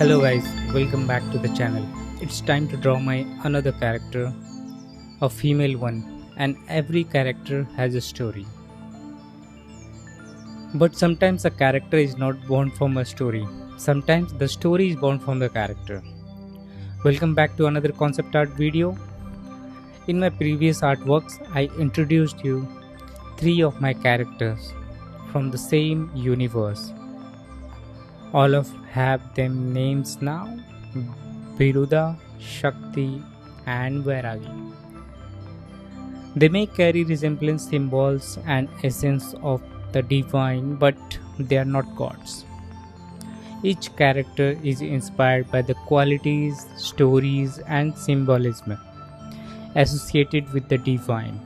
Hello guys, welcome back to the channel. It's time to draw my another character, a female one, and every character has a story. But sometimes a character is not born from a story. Sometimes the story is born from the character. Welcome back to another concept art video. In my previous artworks, I introduced you three of my characters from the same universe. All of have them names now: Viruda, Shakti, and Vairagi. They may carry resemblance symbols and essence of the divine, but they are not gods. Each character is inspired by the qualities, stories, and symbolism associated with the divine.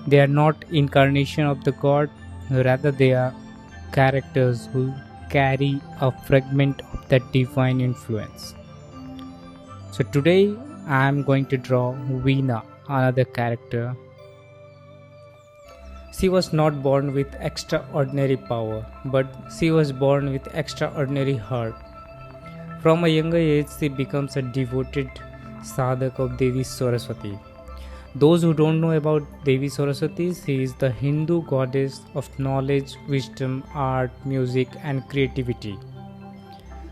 They are not incarnation of the god, rather they are characters who carry a fragment of that divine influence. So today I am going to draw Veena, another character. She was not born with extraordinary power, but she was born with extraordinary heart. From a younger age, she becomes a devoted sadhak of Devi Saraswati. Those who don't know about Devi Saraswati, she is the Hindu goddess of knowledge, wisdom, art, music, and creativity.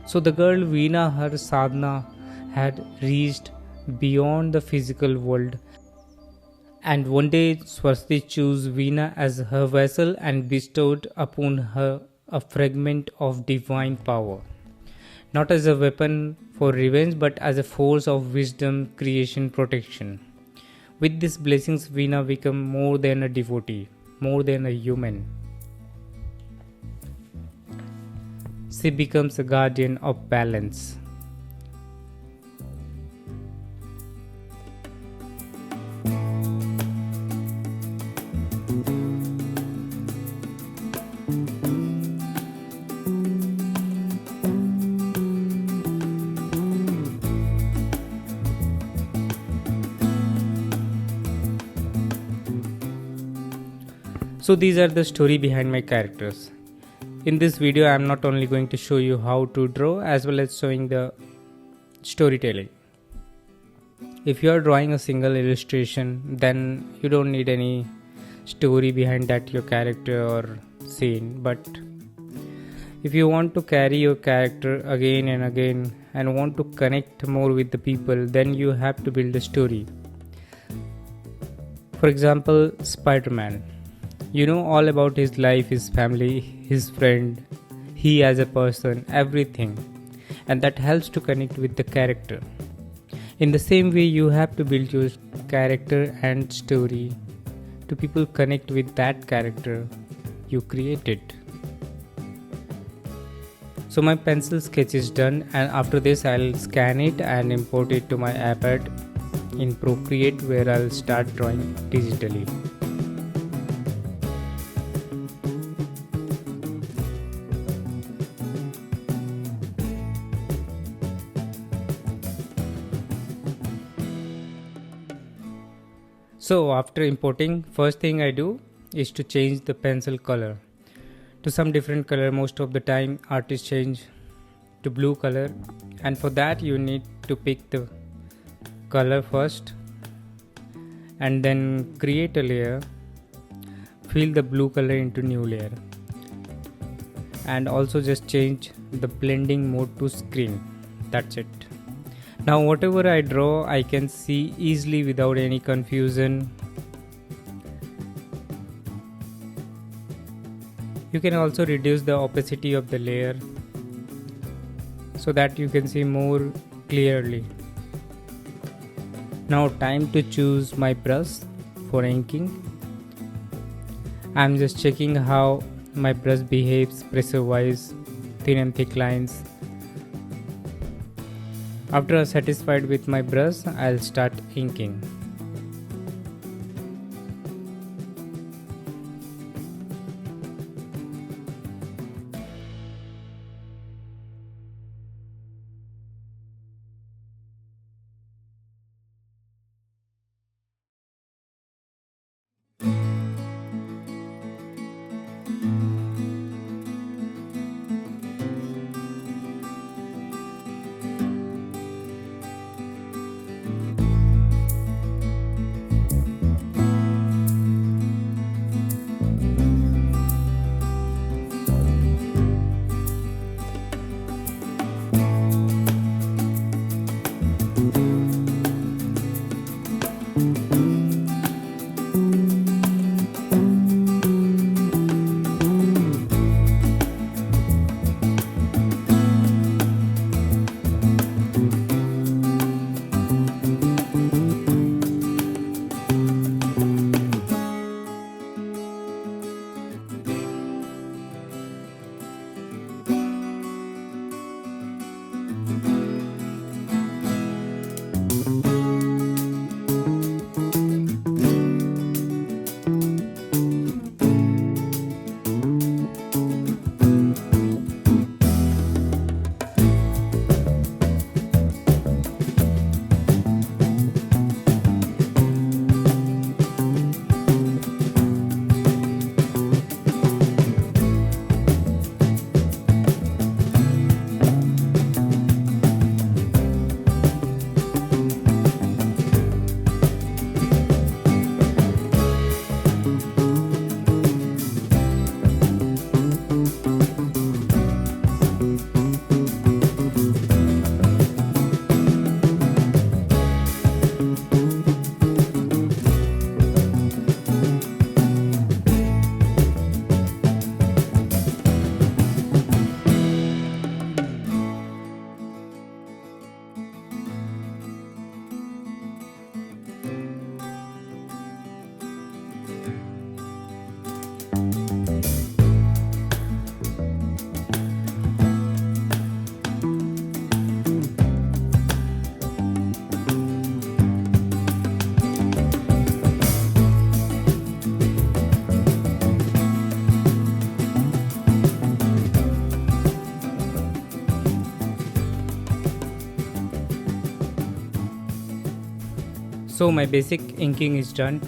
So the girl Veena, her sadhana had reached beyond the physical world, and one day Swasti chose Veena as her vessel and bestowed upon her a fragment of divine power, not as a weapon for revenge but as a force of wisdom, creation, protection. With these blessings, Veena becomes more than a devotee, more than a human. She becomes a guardian of balance. So these are the story behind my characters. In this video I am not only going to show you how to draw as well as showing the storytelling. If you are drawing a single illustration, then you don't need any story behind that your character or scene. But if you want to carry your character again and again and want to connect more with the people, then you have to build a story. For example, Spider-Man. You know all about his life, his family, his friend, he as a person, everything. And that helps to connect with the character. In the same way, you have to build your character and story to people connect with that character you created. So my pencil sketch is done, and after this I'll scan it and import it to my iPad in Procreate, where I'll start drawing digitally. So after importing, first thing I do is to change the pencil color to some different color. Most of the time artists change to blue color, and for that you need to pick the color first and then create a layer, fill the blue color into new layer, and also just change the blending mode to screen. That's it. Now whatever I draw I can see easily without any confusion. You can also reduce the opacity of the layer so that you can see more clearly. Now time to choose my brush for inking. I'm just checking how my brush behaves pressure wise, thin and thick lines. After I'm satisfied with my brush, I'll start inking. So my basic inking is done.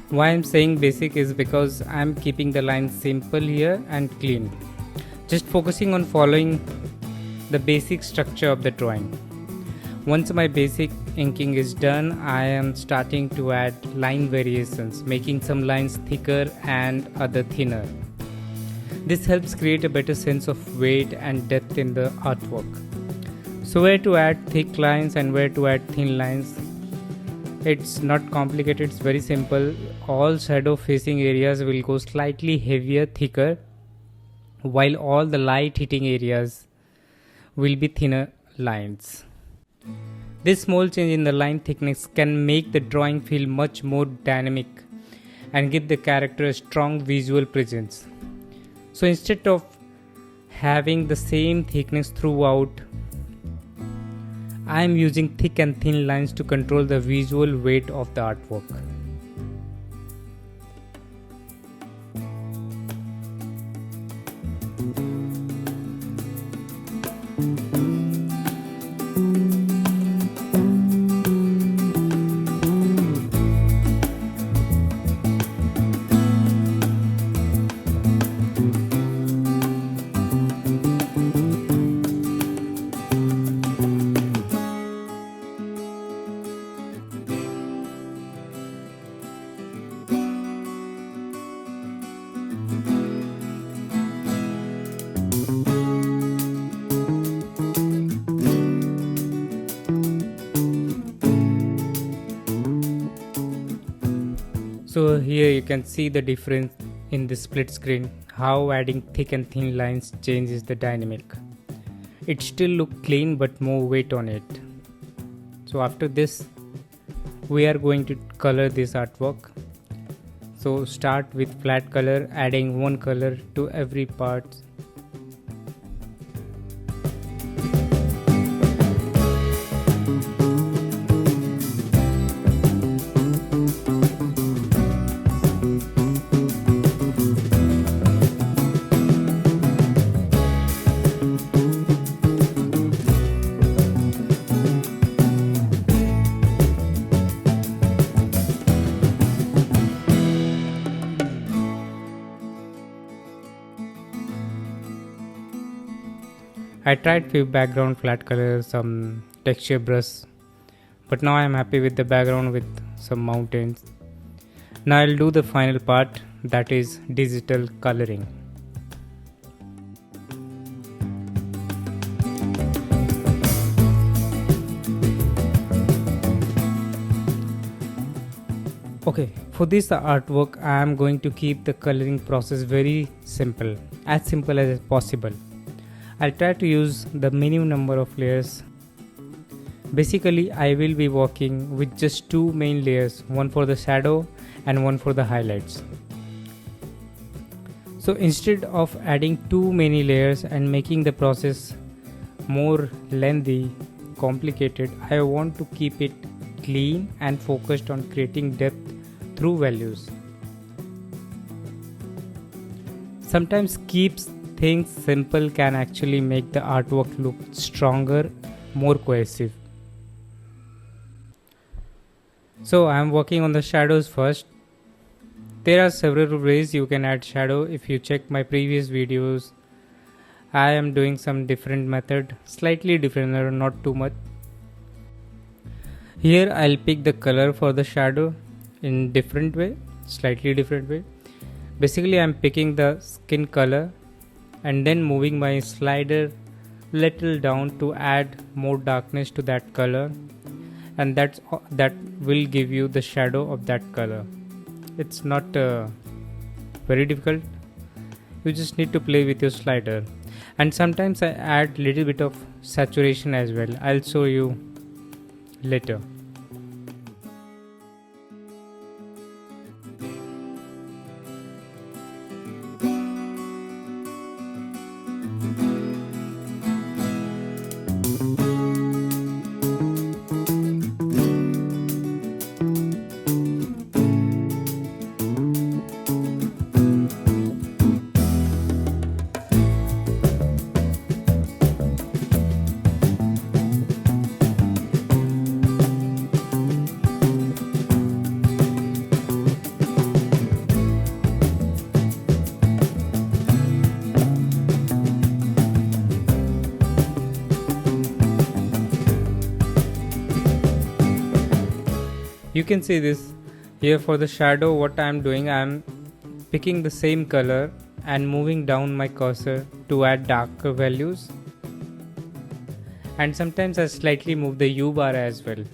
Why I'm saying basic is because I'm keeping the lines simple here and clean, just focusing on following the basic structure of the drawing. Once my basic inking is done, I am starting to add line variations, making some lines thicker and other thinner. This helps create a better sense of weight and depth in the artwork. So where to add thick lines and where to add thin lines, it's not complicated, it's very simple. All shadow facing areas will go slightly heavier, thicker, while all the light hitting areas will be thinner lines. This small change in the line thickness can make the drawing feel much more dynamic and give the character a strong visual presence. So instead of having the same thickness throughout, I am using thick and thin lines to control the visual weight of the artwork. So here you can see the difference in the split screen, how adding thick and thin lines changes the dynamic. It still look clean but more weight on it. So after this, we are going to color this artwork. So start with flat color, adding one color to every part. I tried few background flat colors, some texture brush, but now I am happy with the background with some mountains. Now I'll do the final part, that is digital coloring. Okay, for this artwork I am going to keep the coloring process very simple as possible. I'll try to use the minimum number of layers. Basically, I will be working with just two main layers, one for the shadow and one for the highlights. So instead of adding too many layers and making the process more lengthy, complicated, I want to keep it clean and focused on creating depth through values. Sometimes keeps things simple can actually make the artwork look stronger, more cohesive. So I am working on the shadows first. There are several ways you can add shadow. If you check my previous videos, I am doing some different method, slightly different, not too much. Here I'll pick the color for the shadow in different way, slightly different way. Basically I'm picking the skin color and then moving my slider little down to add more darkness to that color, and that will give you the shadow of that color. It's not very difficult, you just need to play with your slider. And sometimes I add little bit of saturation as well, I'll show you later. You can see this here. For the shadow, what I am doing, I am picking the same color and moving down my cursor to add darker values, and sometimes I slightly move the U bar as well.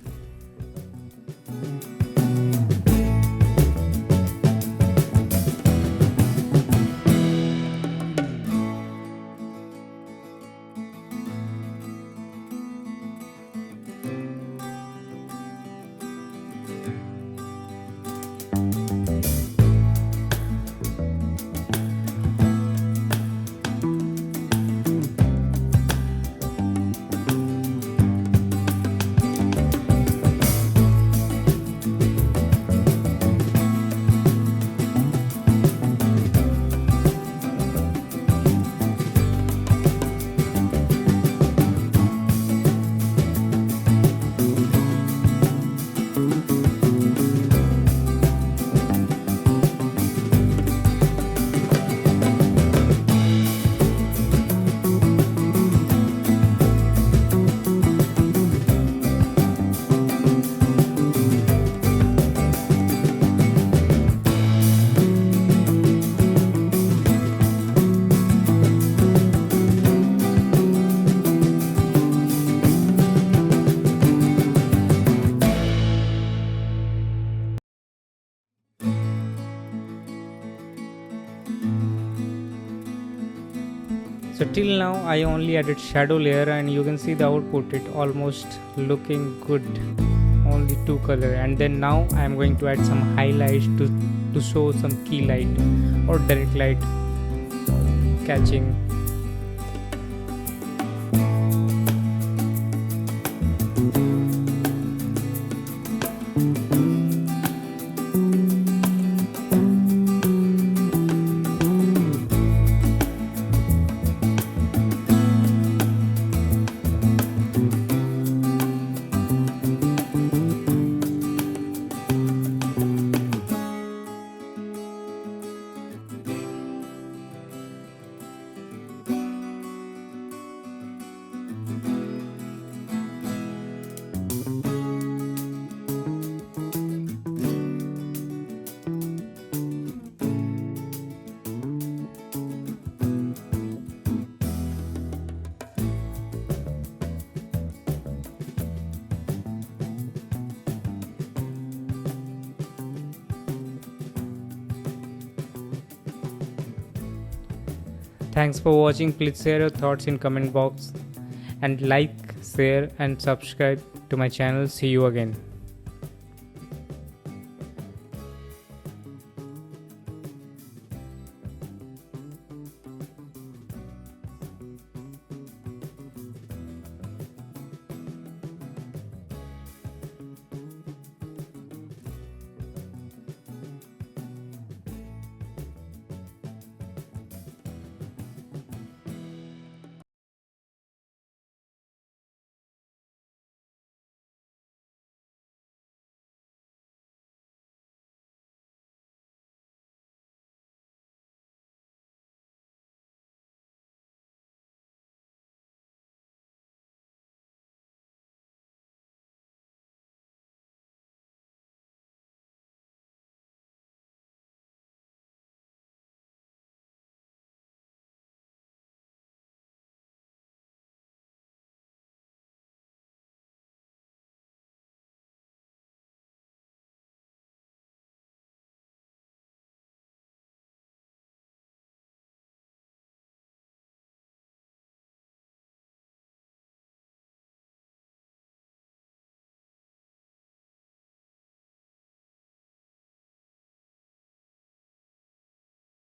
So till now I only added shadow layer, and you can see the output, it almost looking good, only 2 color. And then now I am going to add some highlights to show some key light or direct light catching. Thanks for watching. Please share your thoughts in comment box and like, share and subscribe to my channel. See you again.